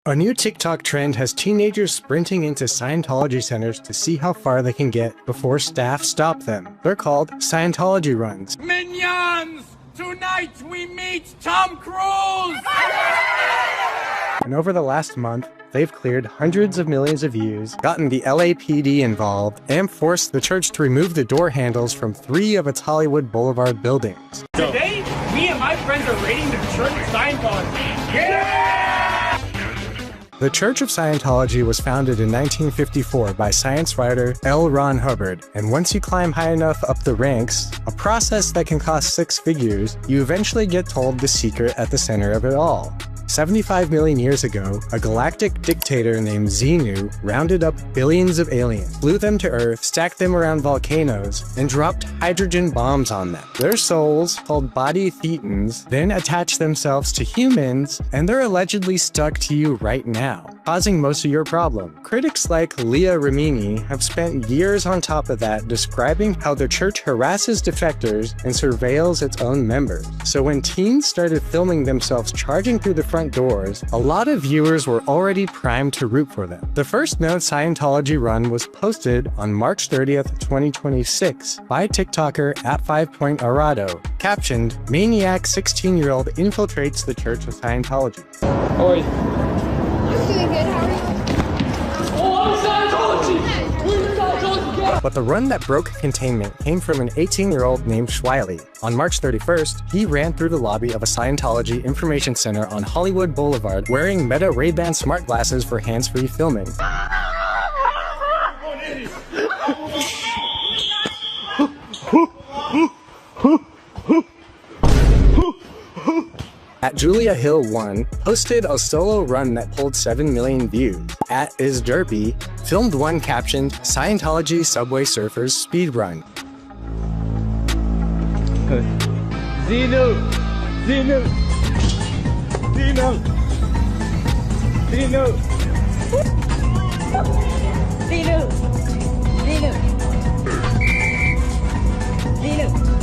A new TikTok trend has teenagers sprinting into Scientology centers to see how far they can get before staff stop them. They're called Scientology runs. Minions! Tonight we meet Tom Cruise! And over the last month, they've cleared hundreds of millions of views, gotten the LAPD involved, and forced the church to remove the door handles from 3 of its Hollywood Boulevard buildings. Today, me and my friends are raiding the Church of Scientology. Yeah! The Church of Scientology was founded in 1954 by science writer L. Ron Hubbard, and once you climb high enough up the ranks, a process that can cost 6 figures, you eventually get told the secret at the center of it all. 75 million years ago, a galactic dictator named Xenu rounded up billions of aliens, flew them to Earth, stacked them around volcanoes, and dropped hydrogen bombs on them. Their souls, called body thetans, then attach themselves to humans, and they're allegedly stuck to you right now, causing most of your problem. Critics like Leah Remini have spent years on top of that describing how the church harasses defectors and surveils its own members. So when teens started filming themselves charging through the front doors, a lot of viewers were already primed to root for them. The first known Scientology run was posted on March 30th, 2026 by TikToker at 5.arado, captioned, "Maniac 16-year-old infiltrates the Church of Scientology." How are you? I'm doing good, how are you? Oh, I'm Scientology! But the run that broke containment came from an 18-year-old named Schwiley. On March 31st, he ran through the lobby of a Scientology information center on Hollywood Boulevard wearing Meta Ray-Ban smart glasses for hands-free filming. At Julia Hill 1, posted a solo run that pulled 7 million views. At Is Derpy, filmed one captioned, "Scientology Subway Surfers Speed Run." Xenu! Xenu! Xenu! Xenu! Xenu! Xenu! Xenu!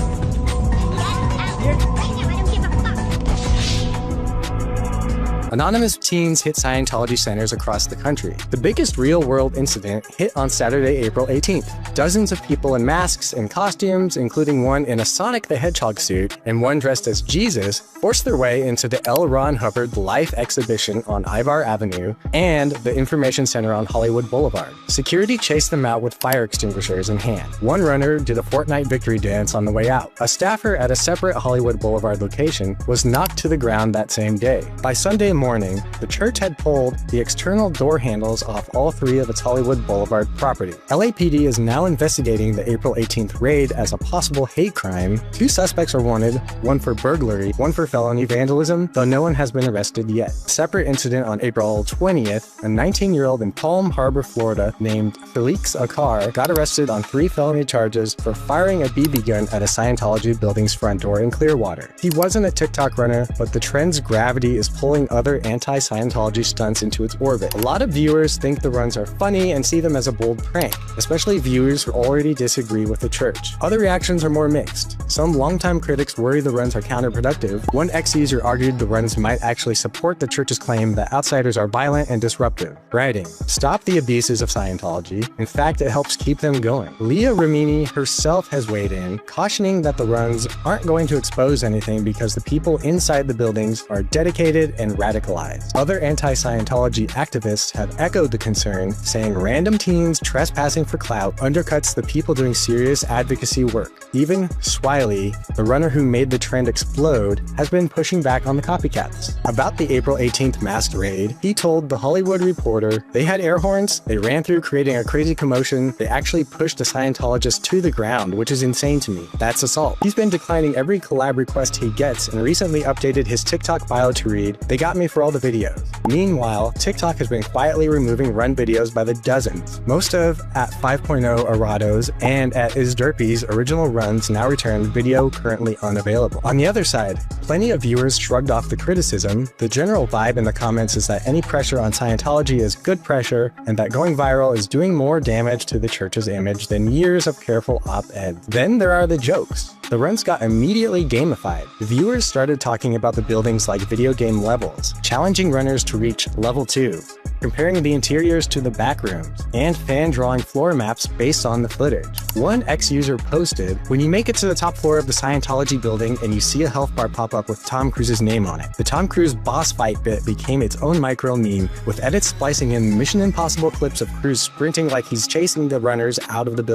Anonymous teens hit Scientology centers across the country. The biggest real-world incident hit on Saturday, April 18th. Dozens of people in masks and costumes, including one in a Sonic the Hedgehog suit and one dressed as Jesus, forced their way into the L. Ron Hubbard Life exhibition on Ivar Avenue and the Information Center on Hollywood Boulevard. Security chased them out with fire extinguishers in hand. One runner did a Fortnite victory dance on the way out. A staffer at a separate Hollywood Boulevard location was knocked to the ground that same day. By Sunday morning, the church had pulled the external door handles off all 3 of its Hollywood Boulevard property. LAPD is now investigating the April 18th raid as a possible hate crime. 2 suspects are wanted, one for burglary, one for felony vandalism, though no one has been arrested yet. Separate incident on April 20th, a 19-year-old in Palm Harbor, Florida, named Felix Akar got arrested on 3 felony charges for firing a BB gun at a Scientology building's front door in Clearwater. He wasn't a TikTok runner, but the trend's gravity is pulling other anti-Scientology stunts into its orbit. A lot of viewers think the runs are funny and see them as a bold prank, especially viewers who already disagree with the church. Other reactions are more mixed. Some longtime critics worry the runs are counterproductive. One ex-user argued the runs might actually support the church's claim that outsiders are violent and disruptive, writing, "Stop the abuses of Scientology. In fact, it helps keep them going." Leah Remini herself has weighed in, cautioning that the runs aren't going to expose anything because the people inside the buildings are dedicated and radicalized. Other anti-Scientology activists have echoed the concern, saying random teens trespassing for clout undercuts the people doing serious advocacy work. Even Schwiley, the runner who made the trend explode, has been pushing back on the copycats. About the April 18th masked raid, he told The Hollywood Reporter, "They had air horns, they ran through creating a crazy commotion, they actually pushed a Scientologist to the ground, which is insane to me. That's assault." He's been declining every collab request he gets and recently updated his TikTok bio to read, "They got me for all the videos." Meanwhile, TikTok has been quietly removing run videos by the dozens. Most of at 5.0 Arado's and at Is Derpy's original runs now returned, video currently unavailable. On the other side, plenty of viewers shrugged off the criticism. The general vibe in the comments is that any pressure on Scientology is good pressure, and that going viral is doing more damage to the church's image than years of careful op-eds. Then there are the jokes. The runs got immediately gamified. Viewers started talking about the buildings like video game levels, challenging runners to reach level 2, comparing the interiors to the back rooms, and fan-drawing floor maps based on the footage. One ex-user posted, "When you make it to the top floor of the Scientology building and you see a health bar pop up with Tom Cruise's name on it." The Tom Cruise boss fight bit became its own micro meme, with edits splicing in Mission Impossible clips of Cruise sprinting like he's chasing the runners out of the building.